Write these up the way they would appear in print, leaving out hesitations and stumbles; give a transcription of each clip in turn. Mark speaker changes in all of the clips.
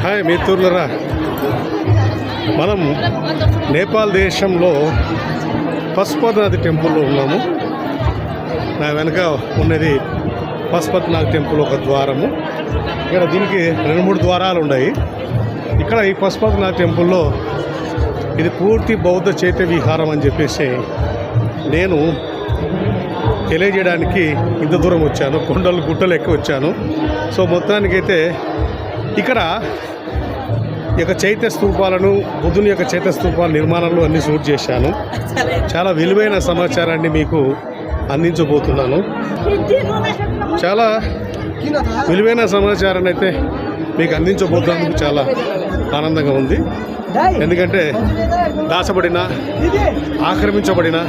Speaker 1: Hi మిత్రులరా, మనం నేపాల్ దేశంలో పశుపతినాథ్ టెంపుల్లో ఉన్నాము. నా వెనక ఉన్నది పశుపతినాథ్ టెంపుల్ ఒక ద్వారము. ఇక్కడ దీనికి 2-3 ద్వారాలు ఉన్నాయి. ఇక్కడ ఈ పశుపతినాథ్ టెంపుల్లో ఇది పూర్తి బౌద్ధ చైత్య విహారం అని చెప్పేసి నేను తెలియజేయడానికి ఇంత దూరం వచ్చాను. కొండలు గుట్టలు ఎక్కి వచ్చాను. సో మొత్తానికైతే ఇక్కడ ఈ యొక్క చైత్య స్తూపాలను, బుద్ధుని యొక్క చైత్య స్తూపాల నిర్మాణాలు అన్నీ షూట్ చేశాను. చాలా విలువైన సమాచారాన్ని మీకు అందించబోతున్నాను. చాలా విలువైన సమాచారాన్ని అయితే మీకు అందించబోతున్నందుకు చాలా ఆనందంగా ఉంది. ఎందుకంటే దాచబడిన, ఆక్రమించబడిన,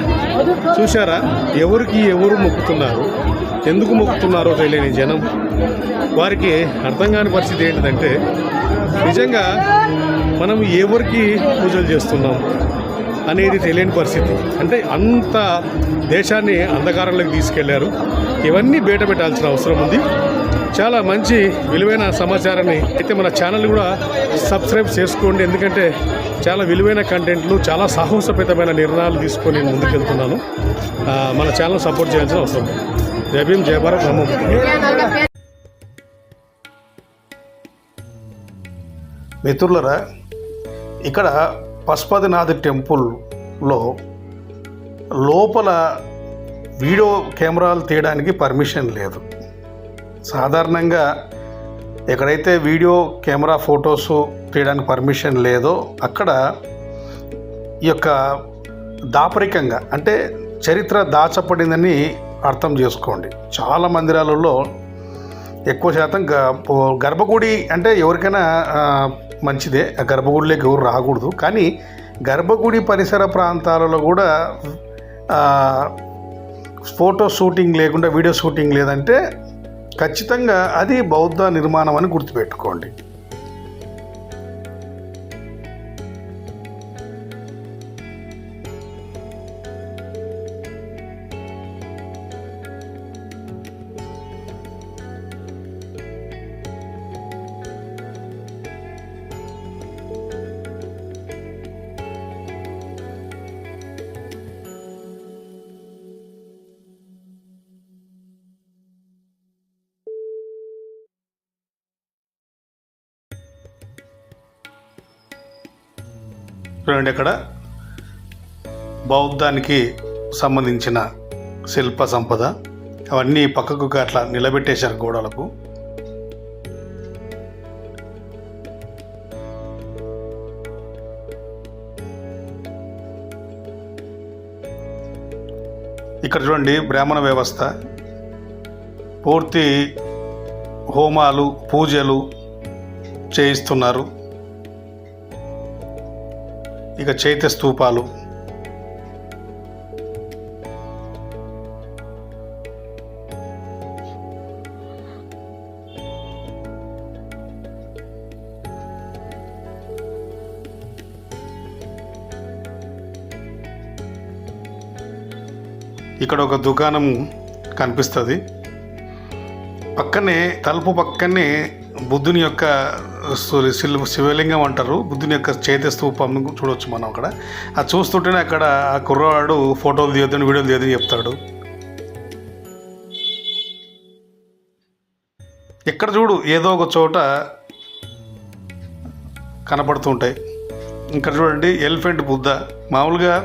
Speaker 1: చూశారా ఎవరికి ఎవరు మొక్కుతున్నారు, ఎందుకు మొక్కుతున్నారో తెలియని జనం, వారికి అర్థం కాని పరిస్థితి ఏంటిదంటే నిజంగా మనం ఎవరికి పూజలు చేస్తున్నాం అనేది తెలియని పరిస్థితి. అంటే అంత దేశాన్ని అంధకారంలోకి తీసుకెళ్లారు. ఇవన్నీ బయట పెట్టాల్సిన అవసరం ఉంది. చాలా మంచి విలువైన సమాచారాన్ని అయితే మన ఛానల్ కూడా సబ్స్క్రైబ్ చేసుకోండి. ఎందుకంటే చాలా విలువైన కంటెంట్లు, చాలా సాహసోపేతమైన నిర్ణయాలు తీసుకొని ముందుకెళ్తున్నాను. మన ఛానల్ సపోర్ట్ చేయాల్సిన అవసరం. జై భీమ్, జై భారత్, నమో. మిత్రులరా, ఇక్కడ పశుపతినాథ్ టెంపుల్లో లోపల వీడియో కెమెరాలు తీయడానికి పర్మిషన్ లేదు. సాధారణంగా ఎక్కడైతే వీడియో కెమెరా ఫొటోస్ తీయడానికి పర్మిషన్ లేదో అక్కడ ఈ యొక్క దాపరికంగా అంటే చరిత్ర దాచబడిందని అర్థం చేసుకోండి. చాలా మందిరాలలో ఎక్కువ శాతం గర్భగుడి అంటే ఎవరికైనా మంచిదే, ఆ గర్భగుడిలోకి ఎవరు రాకూడదు. కానీ గర్భగుడి పరిసర ప్రాంతాలలో కూడా ఫోటో షూటింగ్ లేకుండా, వీడియో షూటింగ్ లేదంటే ఖచ్చితంగా అది బౌద్ధ నిర్మాణం అని గుర్తుపెట్టుకోండి. చూడండి, ఇక్కడ బౌద్ధానికి సంబంధించిన శిల్ప సంపద అవన్నీ పక్కకు అట్లా నిలబెట్టేశారు గోడలకు. ఇక్కడ చూడండి, బ్రాహ్మణ వ్యవస్థ, పూర్తి హోమాలు, పూజలు చేయిస్తున్నారు. ఇక చైత్య స్తూపాలు, ఇక్కడ ఒక దుకాణం కనిపిస్తుంది. పక్కనే, తలుపు పక్కనే బుద్ధుని యొక్క శివలింగం అంటారు, బుద్ధుని యొక్క చైత్య స్తూపం చూడవచ్చు మనం అక్కడ. అది చూస్తుంటేనే అక్కడ ఆ కుర్రవాడు ఫోటోలు తీయొద్దని, వీడియోలు తీయొద్దని చెప్తాడు. ఎక్కడ చూడు ఏదో ఒక చోట కనపడుతుంటాయి. ఇక్కడ చూడండి, ఎలిఫెంట్ బుద్ధ. మామూలుగా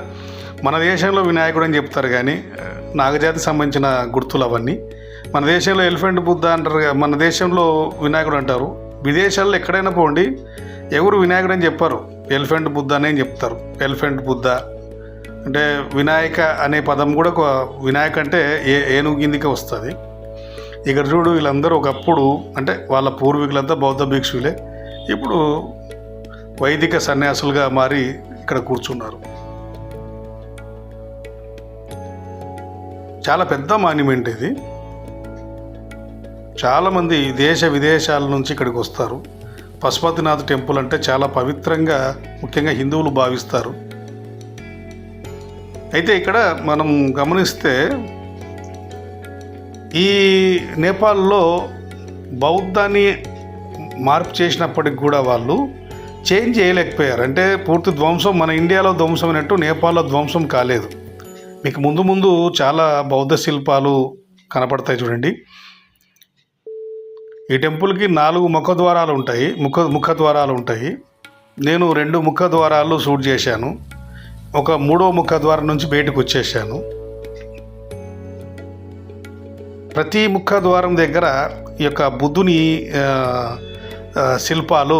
Speaker 1: మన దేశంలో వినాయకుడు అని చెప్తారు, కానీ నాగజాతికి సంబంధించిన గుర్తులు అవన్నీ. మన దేశంలో ఎలిఫెంట్ బుద్ధ అంటారు, మన దేశంలో వినాయకుడు అంటారు. విదేశాల్లో ఎక్కడైనా పోండి, ఎవరు వినాయకుడు అని చెప్పారు, ఎలిఫెంట్ బుద్ధ అనే చెప్తారు. ఎలిఫెంట్ బుద్ధ అంటే వినాయక అనే పదం కూడా వినాయక అంటే ఏనుగు కిందికి వస్తుంది. ఇక్కడ చూడు, వీళ్ళందరూ ఒకప్పుడు అంటే వాళ్ళ పూర్వీకులంతా బౌద్ధ భిక్షువులే, ఇప్పుడు వైదిక సన్యాసులుగా మారి ఇక్కడ కూర్చున్నారు. చాలా పెద్ద మాన్యుమెంట్ ఇది. చాలామంది దేశ విదేశాల నుంచి ఇక్కడికి వస్తారు. పశుపతినాథ్ టెంపుల్ అంటే చాలా పవిత్రంగా, ముఖ్యంగా హిందువులు భావిస్తారు. అయితే ఇక్కడ మనం గమనిస్తే ఈ నేపాల్లో బౌద్ధాన్ని మార్పు చేసినప్పటికి కూడా వాళ్ళు చేంజ్ చేయలేకపోయారు. అంటే పూర్తి ధ్వంసం మన ఇండియాలో ధ్వంసమైనట్టు నేపాల్లో ధ్వంసం కాలేదు. మీకు ముందు ముందు చాలా బౌద్ధ శిల్పాలు కనపడతాయి చూడండి. ఈ టెంపుల్కి 4 ముఖద్వారాలు ఉంటాయి, ముఖద్వారాలు ఉంటాయి. నేను 2 ముఖద్వారాలు షూట్ చేశాను. ఒక 3వ ముఖద్వారం నుంచి బయటకు వచ్చేసాను. ప్రతి ముఖద్వారం దగ్గర ఈ యొక్క బుద్ధుని శిల్పాలు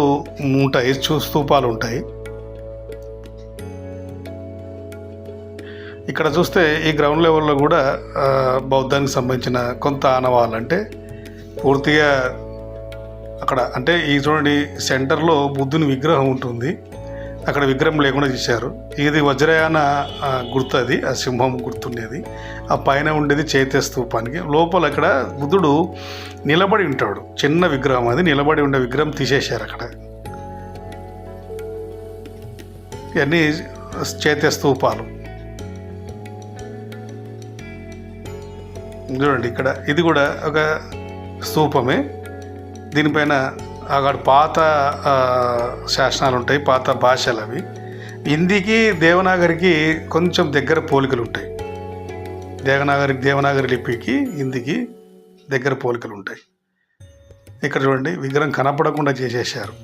Speaker 1: ఉంటాయి, స్తూపాలు ఉంటాయి. ఇక్కడ చూస్తే ఈ గ్రౌండ్ లెవెల్లో కూడా బౌద్ధానికి సంబంధించిన కొంత ఆనవాళ్ళు, అంటే పూర్తిగా అక్కడ అంటే ఈ చూడండి సెంటర్లో బుద్ధుని విగ్రహం ఉంటుంది, అక్కడ విగ్రహం లేకుండా చేశారు. ఇది వజ్రయాన గుర్తు, అది ఆ సింహం గుర్తుండేది. ఆ పైన ఉండేది చైత్య స్తూపానికి. లోపల అక్కడ బుద్ధుడు నిలబడి ఉంటాడు, చిన్న విగ్రహం, అది నిలబడి ఉండే విగ్రహం తీసేశారు అక్కడ. ఇవన్నీ చైత్య స్తూపాలు చూడండి. ఇక్కడ ఇది కూడా ఒక స్తూపమే. దీనిపైన అక్కడ పాత శాసనాలు ఉంటాయి, పాత భాషలు అవి. హిందీకి దేవనాగరికి కొంచెం దగ్గర పోలికలు ఉంటాయి. దేవనాగరి లిపికి హిందీకి దగ్గర పోలికలు ఉంటాయి. ఇక్కడ చూడండి విగ్రహం కనపడకుండా చేసేసారు.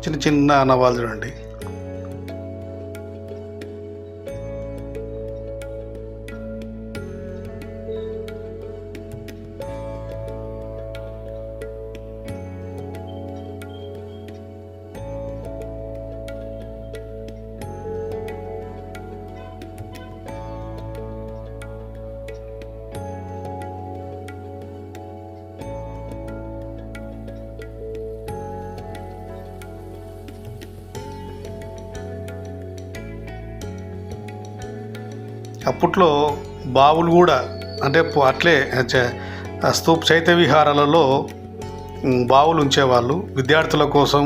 Speaker 1: చిన్న చిన్న ఆనవాళ్ళు చూడండి. అప్పట్లో బావులు కూడా అంటే అట్లే చైత్య విహారాలలో బావులు ఉంచేవాళ్ళు. విద్యార్థుల కోసం,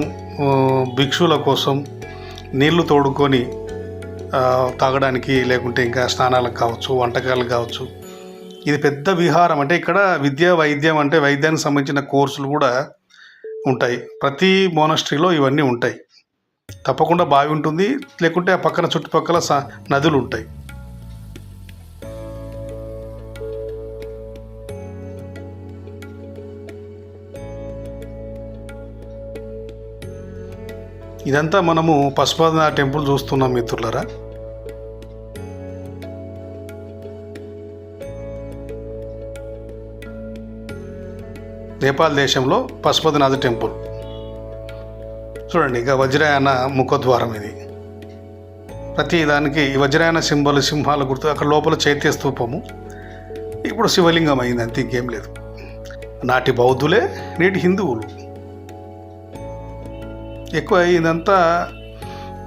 Speaker 1: భిక్షుల కోసం నీళ్లు తోడుకొని తాగడానికి, లేకుంటే ఇంకా స్నానాలకు కావచ్చు, వంటకాలకు కావచ్చు. ఇది పెద్ద విహారం. అంటే ఇక్కడ విద్య, వైద్యం, అంటే వైద్యానికి సంబంధించిన కోర్సులు కూడా ఉంటాయి. ప్రతి మోనస్ట్రీలో ఇవన్నీ ఉంటాయి. తప్పకుండా బావి ఉంటుంది, లేకుంటే ఆ పక్కన చుట్టుపక్కల నదులు ఉంటాయి. ఇదంతా మనము పశుపతినాథ టెంపుల్ చూస్తున్నాం మిత్రులారా. నేపాల్ దేశంలో పశుపతినాథ టెంపుల్ చూడండి. ఇక వజ్రయాన ముఖద్వారం ఇది. ప్రతి దానికి ఈ వజ్రయాన సింహాల గుర్తు. అక్కడ లోపల చైత్య స్తూపము. ఇప్పుడు శివలింగం అయింది, అంతే, ఇంకేం లేదు. నాటి బౌద్ధులే నేటి హిందువులు. ఎక్కువ ఇదంతా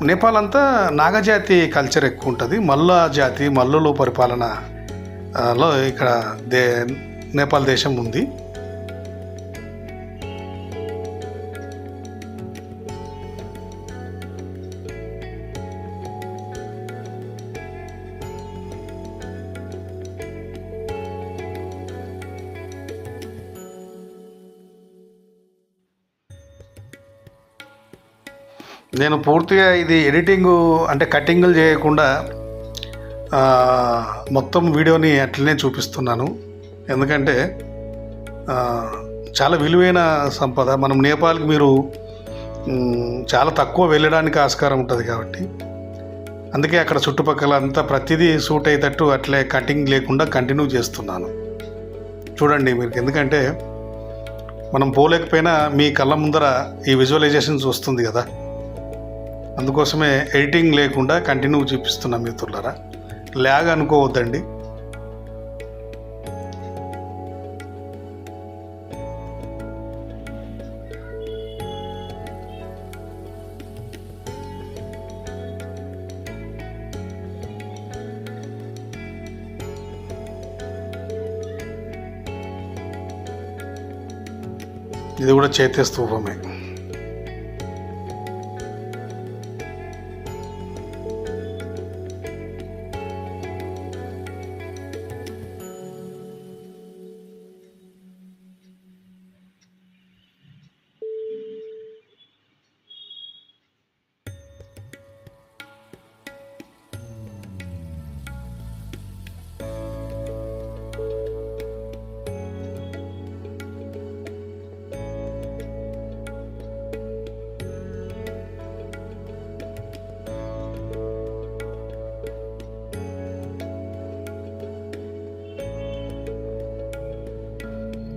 Speaker 1: నేపాల్ అంతా నాగజాతి కల్చర్ ఎక్కువ ఉంటుంది. మల్ల జాతి, మల్లుల పరిపాలనలో ఇక్కడ నేపాల్ దేశం ఉంది. నేను పూర్తిగా ఇది ఎడిటింగు అంటే కటింగులు చేయకుండా మొత్తం వీడియోని అట్లనే చూపిస్తున్నాను. ఎందుకంటే చాలా విలువైన సంపద. మనం నేపాల్కి మీరు చాలా తక్కువ వెళ్ళడానికి ఆస్కారం ఉంటుంది కాబట్టి, అందుకే అక్కడ చుట్టుపక్కల అంతా ప్రతిదీ సూట్ అయ్యేటట్టు అట్లే కటింగ్ లేకుండా కంటిన్యూ చేస్తున్నాను. చూడండి మీరు, ఎందుకంటే మనం పోలేకపోయినా మీ కళ్ళ ముందర ఈ విజువలైజేషన్స్ వస్తుంది కదా, అందుకోసమే ఎడిటింగ్ లేకుండా కంటిన్యూ చూపిస్తున్నాం మిత్రులారా. ల్యాగ్ అనుకోవద్దండి. ఇది కూడా చైత్య స్తూపమే.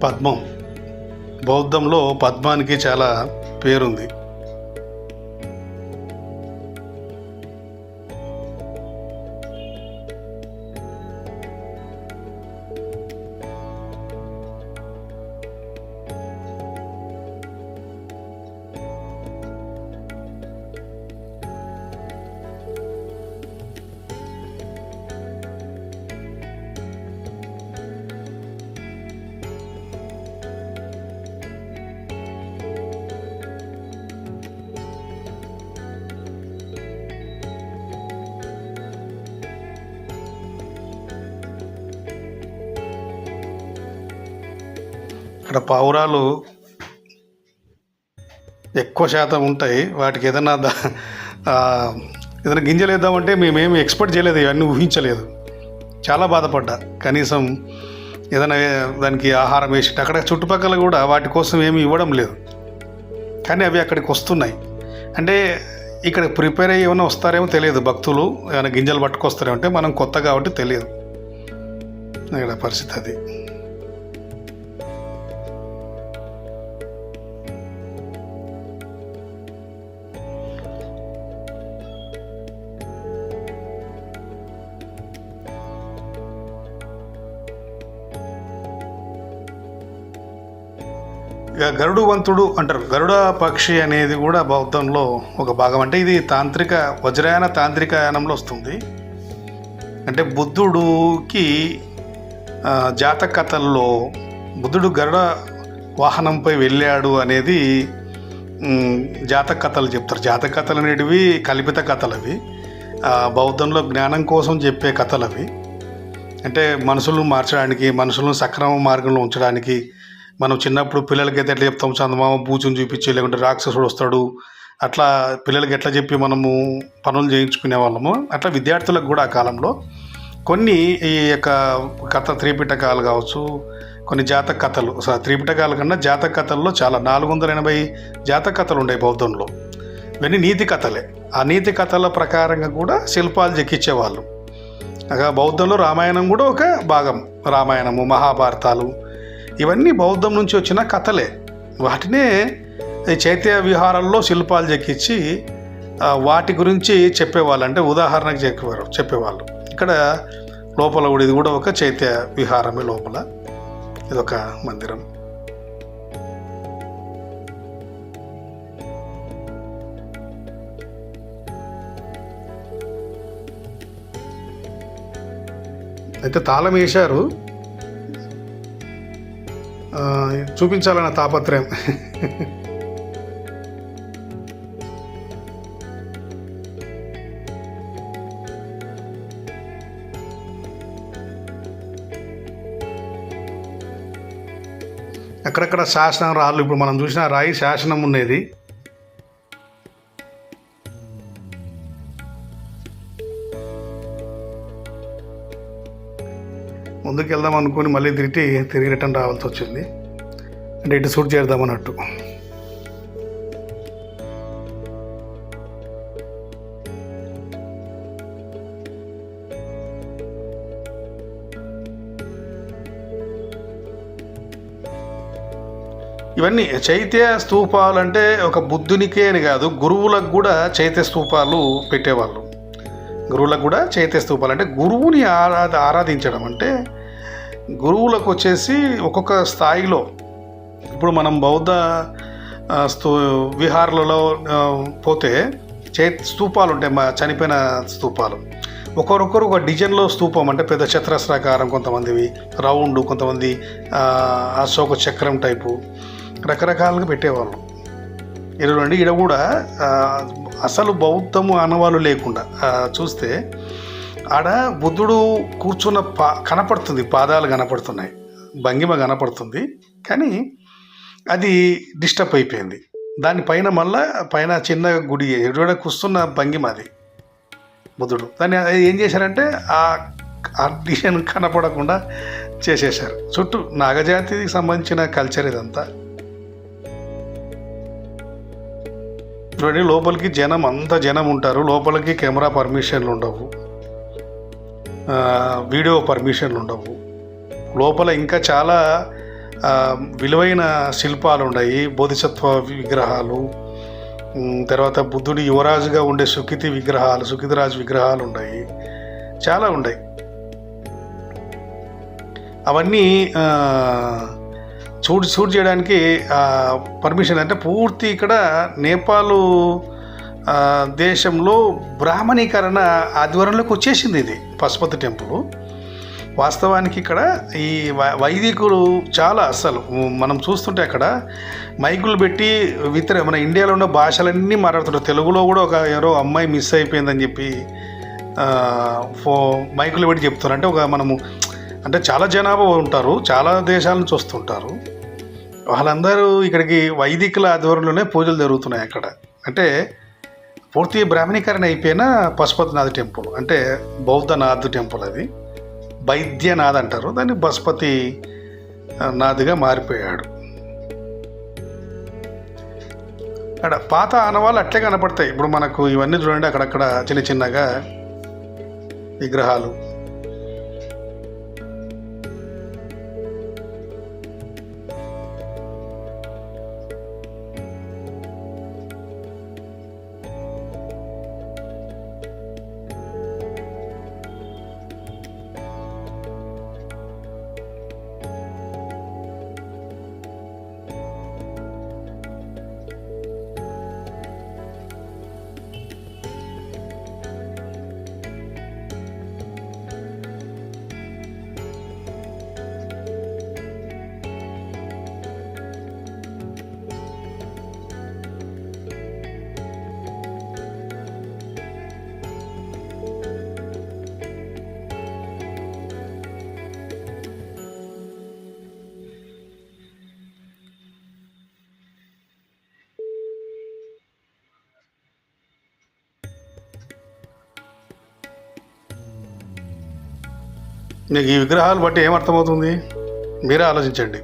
Speaker 1: పద్మం. బౌద్ధంలో పద్మానికి చాలా పేరుంది. ఇక్కడ పావురాలు ఎక్కువ శాతం ఉంటాయి. వాటికి ఏదైనా గింజలు వేద్దామంటే మేమేమి ఎక్స్పెక్ట్ చేయలేదు, ఇవన్నీ ఊహించలేదు. చాలా బాధపడ్డా. కనీసం ఏదైనా దానికి ఆహారం వేసి అక్కడ చుట్టుపక్కల కూడా వాటి కోసం ఏమి ఇవ్వడం లేదు, కానీ అవి అక్కడికి వస్తున్నాయి. అంటే ఇక్కడ ప్రిపేర్ అయ్యి ఏమైనా వస్తారేమో తెలియదు, భక్తులు ఏమైనా గింజలు పట్టుకొస్తారేమో. అంటే మనం కొత్త కాబట్టి తెలియదు ఇక్కడ పరిస్థితి అది. ఇక గరుడువంతుడు అంటారు. గరుడ పక్షి అనేది కూడా బౌద్ధంలో ఒక భాగం. అంటే ఇది వజ్రయాన తాంత్రికయానంలో వస్తుంది. అంటే బుద్ధుడికి జాతక కథల్లో బుద్ధుడు గరుడ వాహనంపై వెళ్ళాడు అనేది జాతక కథలు చెప్తారు. జాతక కథలు అనేటివి కల్పిత కథలు అవి. బౌద్ధంలో జ్ఞానం కోసం చెప్పే కథలు అవి. అంటే మనుషులను మార్చడానికి, మనుషులను సక్రమ మార్గంలో ఉంచడానికి. మనం చిన్నప్పుడు పిల్లలకైతే ఎట్లా చెప్తాం, చందమామ బూచుని చూపించి, లేకుంటే రాక్షసుడు వస్తాడు, అట్లా పిల్లలకి ఎట్లా చెప్పి మనము పనులు చేయించుకునే వాళ్ళము. అట్లా విద్యార్థులకు కూడా ఆ కాలంలో కొన్ని ఈ యొక్క కథ త్రిపిటకాలు కావచ్చు, కొన్ని జాతక కథలు, త్రిపిటకాల కన్నా జాతక కథల్లో చాలా 480 జాతక కథలు ఉన్నాయి బౌద్ధంలో. ఇవన్నీ నీతి కథలే. ఆ నీతి కథల ప్రకారంగా కూడా శిల్పాలు చెక్కించేవాళ్ళు. బౌద్ధంలో రామాయణం కూడా ఒక భాగం. రామాయణము, మహాభారతాలు ఇవన్నీ బౌద్ధం నుంచి వచ్చిన కథలే. వాటినే చైత్య విహారాల్లో శిల్పాలు చెక్కించి వాటి గురించి చెప్పేవాళ్ళు. అంటే ఉదాహరణకు చెప్పేవాళ్ళు. ఇక్కడ లోపల కూడా ఇది కూడా ఒక చైత్య విహారమే. లోపల ఇదొక మందిరం. అయితే తాళం వేశారు, చూపించాలన్న తాపత్రయం. అక్కడక్కడ శాసనం రాళ్ళు. ఇప్పుడు మనం చూసిన రాయి శాసనం ఉండేది. ముందుకు వెళ్దాం అనుకుని మళ్ళీ తిరిగి రిటర్న్ రావాల్సి వచ్చింది. అంటే ఇటు షూట్ చేద్దామన్నట్టు. ఇవన్నీ చైత్య స్తూపాలు. అంటే ఒక బుద్ధునికే అని కాదు, గురువులకు కూడా చైత్య స్తూపాలు పెట్టేవాళ్ళు. గురువులకు కూడా చైత్య స్తూపాలు అంటే గురువుని ఆరాధించడం. అంటే గురువులకు వచ్చేసి ఒక్కొక్క స్థాయిలో, ఇప్పుడు మనం బౌద్ధ విహారాలలో పోతే స్తూపాలు ఉంటాయి, చనిపోయిన స్తూపాలు. ఒకరొకరు ఒక డిజైన్లో స్తూపం. అంటే పెద్ద చతురస్రాకారం, కొంతమందివి రౌండ్, కొంతమంది అశోక చక్రం టైపు, రకరకాలుగా పెట్టేవాళ్ళు. ఇలాంటి ఈడ కూడా అసలు బౌద్ధము ఆనవాళ్ళు లేకుండా చూస్తే ఆడ బుద్ధుడు కూర్చున్న కనపడుతుంది, పాదాలు కనపడుతున్నాయి, భంగిమ కనపడుతుంది. కానీ అది డిస్టర్బ్ అయిపోయింది. దానిపైన మళ్ళా పైన చిన్న గుడి ఎక్కడ కూర్చున్న భంగిమ అది బుద్ధుడు. దాన్ని ఏం చేశారంటే ఆ డిజైన్ కనపడకుండా చేసేసారు. చుట్టూ నాగజాతికి సంబంధించిన కల్చర్ ఇదంతా. చూడండి, లోపలికి అంత జనం ఉంటారు. లోపలికి కెమెరా పర్మిషన్లు ఉండవు, వీడియో పర్మిషన్లు ఉండవు. లోపల ఇంకా చాలా విలువైన శిల్పాలు ఉన్నాయి, బోధిసత్వ విగ్రహాలు, తర్వాత బుద్ధుడి యువరాజుగా ఉండే సుఖితిరాజు విగ్రహాలు ఉన్నాయి, చాలా ఉన్నాయి. అవన్నీ షూట్ చేయడానికి పర్మిషన్ అంటే పూర్తి ఇక్కడ నేపాల్ దేశంలో బ్రాహ్మణీకరణ ఆధ్వర్యంలోకి వచ్చేసింది ఇది పశుపతి టెంపుల్. వాస్తవానికి ఇక్కడ ఈ వైదికులు చాలా అస్సలు మనం చూస్తుంటే అక్కడ మైకులు పెట్టి మన ఇండియాలో ఉన్న భాషలన్నీ మాట్లాడుతుంటారు. తెలుగులో కూడా ఎవరో అమ్మాయి మిస్ అయిపోయిందని చెప్పి మైకులు పెట్టి చెప్తున్నారు. అంటే మనము అంటే చాలా జనాభా ఉంటారు, చాలా దేశాల నుంచి వస్తుంటారు. వాళ్ళందరూ ఇక్కడికి వైదికుల ఆధ్వర్యంలోనే పూజలు జరుగుతున్నాయి అక్కడ. అంటే పూర్తి బ్రాహ్మణీకరణ అయిపోయిన పశుపతినాథ్ టెంపుల్, అంటే బౌద్ధనాథ్ టెంపుల్. అది వైద్యనాథ్ అంటారు, దాన్ని పశుపతి నాథ్గా మారిపోయాడు. అక్కడ పాత ఆనవాళ్ళు అట్లే కనపడతాయి. ఇప్పుడు మనకు ఇవన్నీ చూడండి, అక్కడక్కడ చిన్న చిన్నగా విగ్రహాలు. మీకు ఈ విగ్రహాలు బట్టి ఏమర్థమవుతుంది మీరే ఆలోచించండి.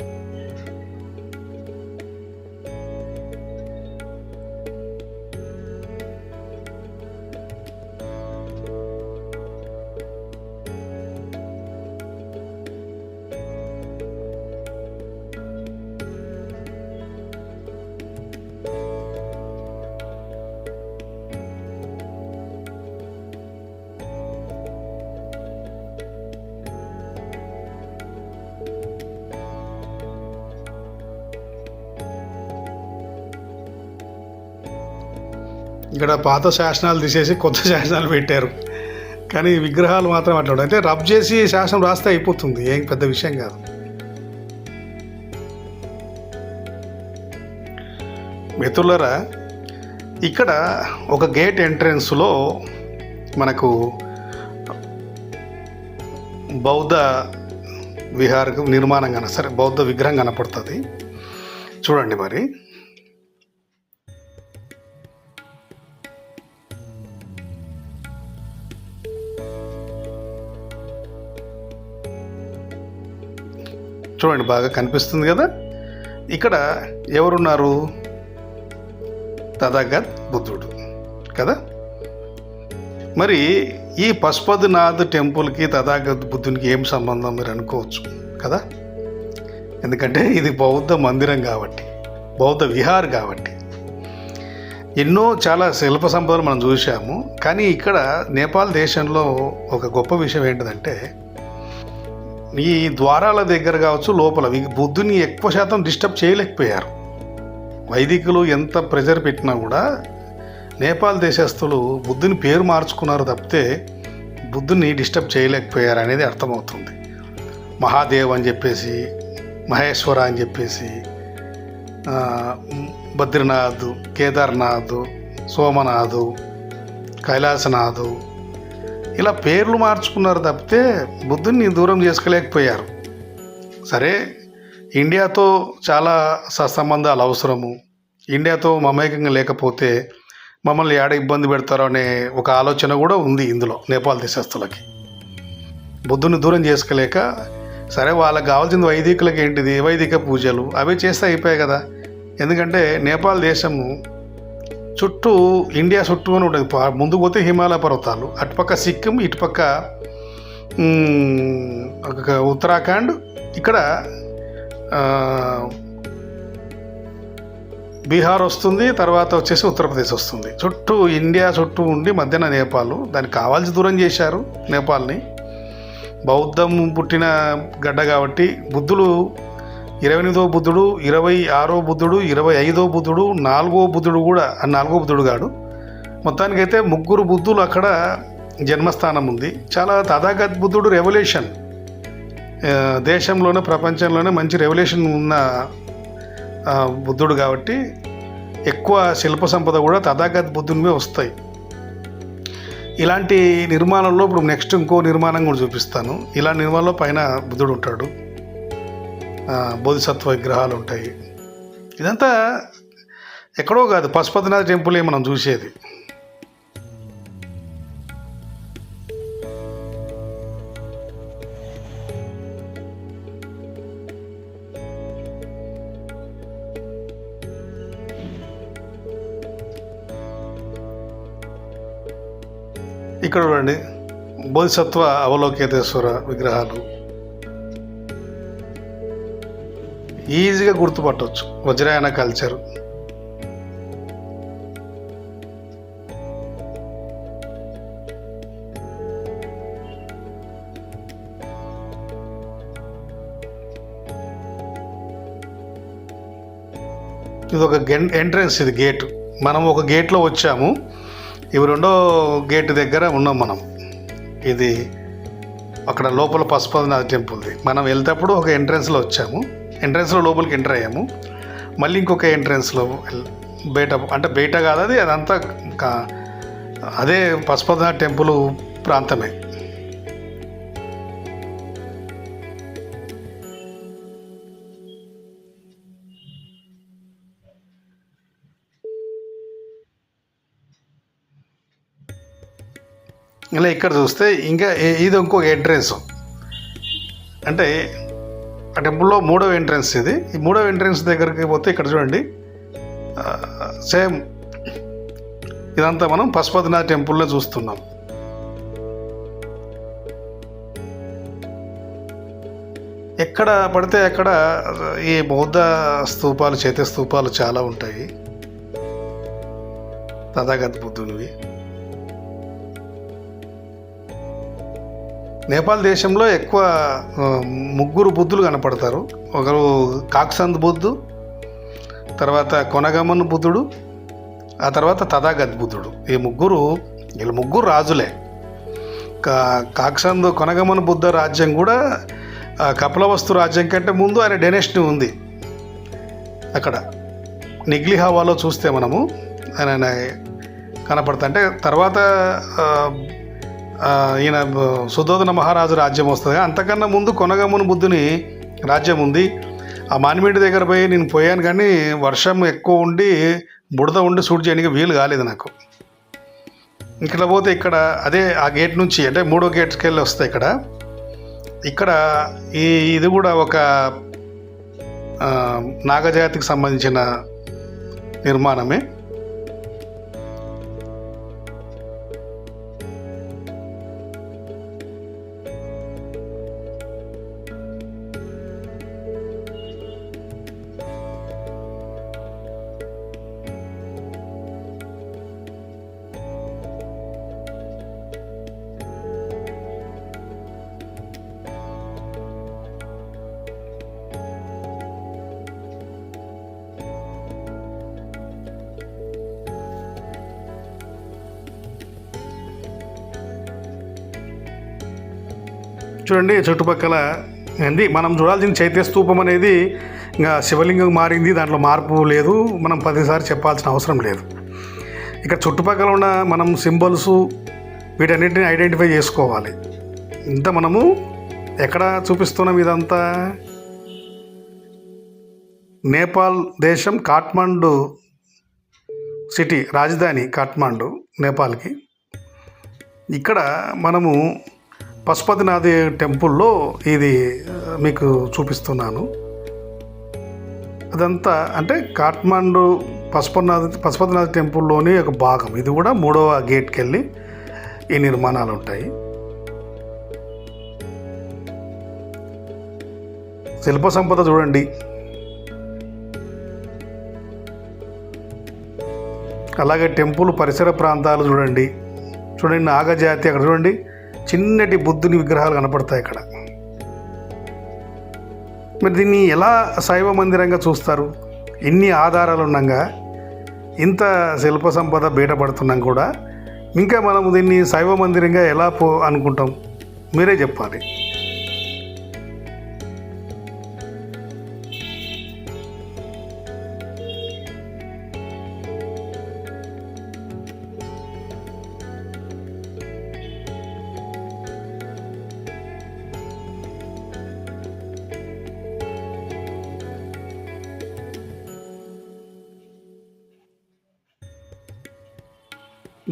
Speaker 1: ఇక్కడ పాత శాసనాలు తీసేసి కొత్త శాసనాలు పెట్టారు, కానీ విగ్రహాలు మాత్రం అట్లా అంటే రబ్ చేసి శాసనం రాస్తే అయిపోతుంది, ఏం పెద్ద విషయం కాదు. మిత్రులరా, ఇక్కడ ఒక గేట్ ఎంట్రన్స్లో మనకు బౌద్ధ విహార నిర్మాణం సరే బౌద్ధ విగ్రహం కనపడుతుంది. చూడండి మరి. చూడండి, బాగా కనిపిస్తుంది కదా. ఇక్కడ ఎవరున్నారు? తథాగత్ బుద్ధుడు కదా. మరి ఈ పశుపతినాథ్ టెంపుల్కి తథాగత్ బుద్ధునికి ఏం సంబంధం మీరు అనుకోవచ్చు కదా. ఎందుకంటే ఇది బౌద్ధ మందిరం కాబట్టి, బౌద్ధ విహార్ కాబట్టి ఎన్నో చాలా శిల్ప సంపదలు మనం చూసాము. కానీ ఇక్కడ నేపాల్ దేశంలో ఒక గొప్ప విషయం ఏంటిదంటే, ఈ ద్వారాల దగ్గర కావచ్చు, లోపల బుద్ధుని ఎక్కువ శాతం డిస్టర్బ్ చేయలేకపోయారు. వైదికులు ఎంత ప్రెజర్ పెట్టినా కూడా నేపాల్ దేశస్తులు బుద్ధుని పేరు మార్చుకున్నారు తప్పితే బుద్ధుని డిస్టర్బ్ చేయలేకపోయారు అనేది అర్థమవుతుంది. మహాదేవ్ అని చెప్పేసి, మహేశ్వర అని చెప్పేసి, బద్రీనాథ్, కేదార్నాథ్, సోమనాథ్, కైలాసనాథ్ ఇలా పేర్లు మార్చుకున్నారు తప్పితే బుద్ధుని దూరం చేసుకోలేకపోయారు. సరే, ఇండియాతో చాలా సత్సంబంధాలు అవసరము, ఇండియాతో మమేకంగా లేకపోతే మమ్మల్ని ఏడ ఇబ్బంది పెడతారో అనే ఒక ఆలోచన కూడా ఉంది ఇందులో నేపాల్ దేశస్తులకి. బుద్ధుని దూరం చేసుకోలేక సరే వాళ్ళకి కావాల్సింది వైదికులకి ఏంటిది, వైదిక పూజలు అవే చేస్తే అయిపోయాయి కదా. ఎందుకంటే నేపాల్ దేశము చుట్టూ ఇండియా చుట్టూనే ఉంటుంది. ముందుకు పోతే హిమాలయ పర్వతాలు, అటుపక్క సిక్కిం, ఇటుపక్క ఉత్తరాఖండ్, ఇక్కడ బీహార్ వస్తుంది, తర్వాత వచ్చేసి ఉత్తరప్రదేశ్ వస్తుంది. చుట్టూ ఇండియా చుట్టూ ఉండి మధ్యన నేపాల్. దానికి కావాల్సి దూరం చేశారు నేపాల్ని. బౌద్ధం పుట్టిన గడ్డ కాబట్టి బుద్ధుడు 28వ బుద్ధుడు, 26వ బుద్ధుడు, 25వ బుద్ధుడు, 4వ బుద్ధుడు కూడా 4వ బుద్ధుడు కాడు. మొత్తానికైతే 3 బుద్ధులు అక్కడ జన్మస్థానం ఉంది. చాలా తథాగత బుద్ధుడు రెవల్యూషన్, దేశంలోనే ప్రపంచంలోనే మంచి రెవల్యూషన్ ఉన్న బుద్ధుడు కాబట్టి ఎక్కువ శిల్ప సంపద కూడా తథాగత బుద్ధునివే వస్తాయి. ఇలాంటి నిర్మాణంలో ఇప్పుడు నెక్స్ట్ ఇంకో నిర్మాణం కూడా చూపిస్తాను. ఇలా నిర్మాణంలో పైన బుద్ధుడు ఉంటాడు, బోధిసత్వ విగ్రహాలు ఉంటాయి. ఇదంతా ఎక్కడో కాదు, పశుపతినాథ టెంపులే మనం చూసేది. ఇక్కడ చూడండి బోధిసత్వ అవలోకేతేశ్వర విగ్రహాలు ఈజీగా గుర్తుపట్టవచ్చు. వజ్రాయన కల్చర్. ఇది ఒక ఎంట్రన్స్, ఇది గేటు. మనం ఒక గేట్లో వచ్చాము, ఇవి రెండో గేట్ దగ్గర ఉన్నాం మనం. ఇది అక్కడ లోపల పశుపతినాథ టెంపుల్ది. మనం వెళ్తేప్పుడు ఒక ఎంట్రన్స్లో వచ్చాము, ఎంట్రన్స్లో లోపలికి ఎంటర్ అయ్యాము. మళ్ళీ ఇంకొక ఎంట్రన్స్లో బయట, అంటే బయట కాదు అది, అదంతా అదే పశుపతినాథ టెంపుల్ ప్రాంతమే. ఇలా ఇక్కడ చూస్తే ఇంకా ఇది ఇంకొక ఎంట్రన్స్, అంటే ఆ టెంపుల్లో 3వ ఎంట్రన్స్ ఇది. ఈ 3వ ఎంట్రన్స్ దగ్గరికి పోతే ఇక్కడ చూడండి, సేమ్ ఇదంతా మనం పశుపతినాథ టెంపుల్లో చూస్తున్నాం. ఎక్కడ పడితే అక్కడ ఈ బౌద్ధ స్తూపాలు, చైత్య స్తూపాలు చాలా ఉంటాయి, తథాగత బుద్ధునివి. నేపాల్ దేశంలో ఎక్కువ 3 బుద్ధులు కనపడతారు. ఒకరు కాక్సంద్ బుద్ధు, తర్వాత కొనగమన్ బుద్ధుడు, ఆ తర్వాత తథాగత బుద్ధుడు. వీళ్ళు ముగ్గురు రాజులే. కాక్సంద్ కొనగమన్ బుద్ధ రాజ్యం కూడా కపిలవస్తు రాజ్యం కంటే ముందు ఆయన డైనెస్టీ ఉంది. అక్కడ నిగ్లిహావాలో చూస్తే మనము ఆయన కనపడతా. అంటే తర్వాత ఈయన సుధోధన మహారాజు రాజ్యం వస్తుంది. అంతకన్నా ముందు కొనగమన్ బుద్ధుని రాజ్యం ఉంది. ఆ మానిమేటి దగ్గర పోయి నేను పోయాను, కానీ వర్షం ఎక్కువ ఉండి బుడద ఉండి షూట్ చేయడానికి వీలు కాలేదు నాకు. ఇక్కడ పోతే ఇక్కడ అదే ఆ గేట్ నుంచి, అంటే 3వ గేట్కి వెళ్ళి వస్తాయి. ఇక్కడ ఇది కూడా ఒక నాగజాతికి సంబంధించిన నిర్మాణమే. చూడండి చుట్టుపక్కల మనం చూడాల్సిన చైత్య స్తూపం అనేది ఇంకా శివలింగం మారింది, దాంట్లో మార్పు లేదు. మనం 10 సార్లు చెప్పాల్సిన అవసరం లేదు. ఇక్కడ చుట్టుపక్కల ఉన్న మనం సింబల్స్ వీటన్నిటిని ఐడెంటిఫై చేసుకోవాలి. ఇంత మనము ఎక్కడ చూపిస్తున్నాం, ఇదంతా నేపాల్ దేశం, కాఠ్మండు సిటీ, రాజధాని కాఠ్మండు నేపాల్కి. ఇక్కడ మనము పశుపతినాథ టెంపుల్లో ఇది మీకు చూపిస్తున్నాను. అదంతా అంటే కాఠ్మండు పశుపతినాథ టెంపుల్లోని ఒక భాగం. ఇది కూడా 3వ గేట్కి వెళ్ళి ఈ నిర్మాణాలు ఉంటాయి. శిల్ప సంపద చూడండి. అలాగే టెంపుల్ పరిసర ప్రాంతాలు చూడండి. నాగజాతి అక్కడ చూడండి, చిన్నటి బుద్ధుని విగ్రహాలు కనపడతాయి అక్కడ. మరి దీన్ని ఎలా శైవ మందిరంగా చూస్తారు? ఇన్ని ఆధారాలు ఉండగా, ఇంత శిల్ప సంపద బయటపడుతున్నాం కూడా ఇంకా మనము దీన్ని శైవ మందిరంగా ఎలా అనుకుంటాం? మీరే చెప్పాలి.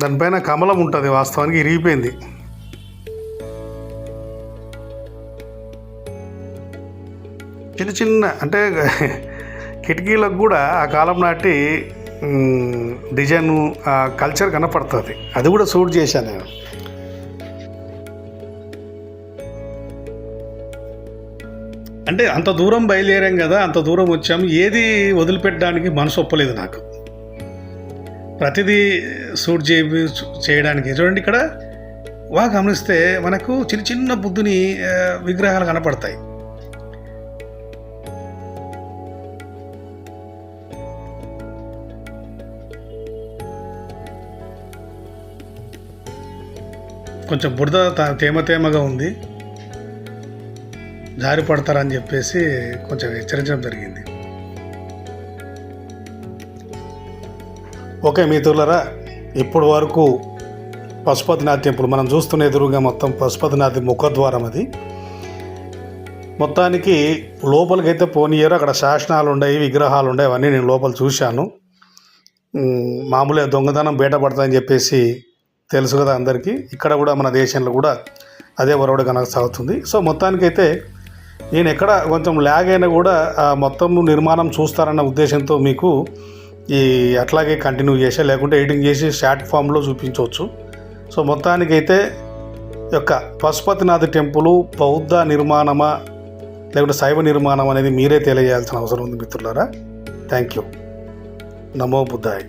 Speaker 1: దానిపైన కమలం ఉంటుంది, వాస్తవానికి ఇరిగిపోయింది. చిన్న చిన్న అంటే కిటికీలకు కూడా ఆ కాలం నాటి డిజైను కల్చర్ కనపడుతుంది. అది కూడా షూట్ చేశాను నేను. అంటే అంత దూరం బయలుదేరాం కదా, అంత దూరం వచ్చాము, ఏది వదిలిపెట్టడానికి మనసు ఒప్పలేదు నాకు. ప్రతిదీ షూట్ చేయడానికి చూడండి. ఇక్కడ బాగా గమనిస్తే మనకు చిన్న చిన్న బుద్ధుని విగ్రహాలు కనపడతాయి. కొంచెం బురద తేమగా ఉంది, జారి పడతారని చెప్పేసి కొంచెం హెచ్చరించడం జరిగింది. ఓకే మిత్రులారా, ఇప్పటి వరకు పశుపతినాథ్ టెంపుల్ మనం చూస్తున్న ఎదురుగా మొత్తం పశుపతినాథ్ ముఖద్వారం. అది మొత్తానికి లోపలికైతే పోనీయరు. అక్కడ శాసనాలు ఉన్నాయి, విగ్రహాలు ఉన్నాయి, అవన్నీ నేను లోపల చూశాను. మామూలుగా దొంగతనం బయటపడతాయని చెప్పేసి తెలుసు కదా అందరికీ. ఇక్కడ కూడా మన దేశంలో కూడా అదే వరవడి కొనసాగుతుంది. సో మొత్తానికైతే నేను ఎక్కడ కొంచెం ల్యాగ్ అయినా కూడా మొత్తం నిర్మాణం చూస్తారన్న ఉద్దేశంతో మీకు అట్లాగే కంటిన్యూ చేసా, లేకుంటే ఎడిటింగ్ చేసి షార్ట్ ఫామ్లో చూపించవచ్చు. సో మొత్తానికైతే యొక్క పశుపతినాథ్ టెంపుల్ బౌద్ధ నిర్మాణమా లేకుంటే శైవ నిర్మాణం అనేది మీరే తెలియజేయాల్సిన అవసరం ఉంది మిత్రులారా. Thank you. నమో బుద్ధాయ్.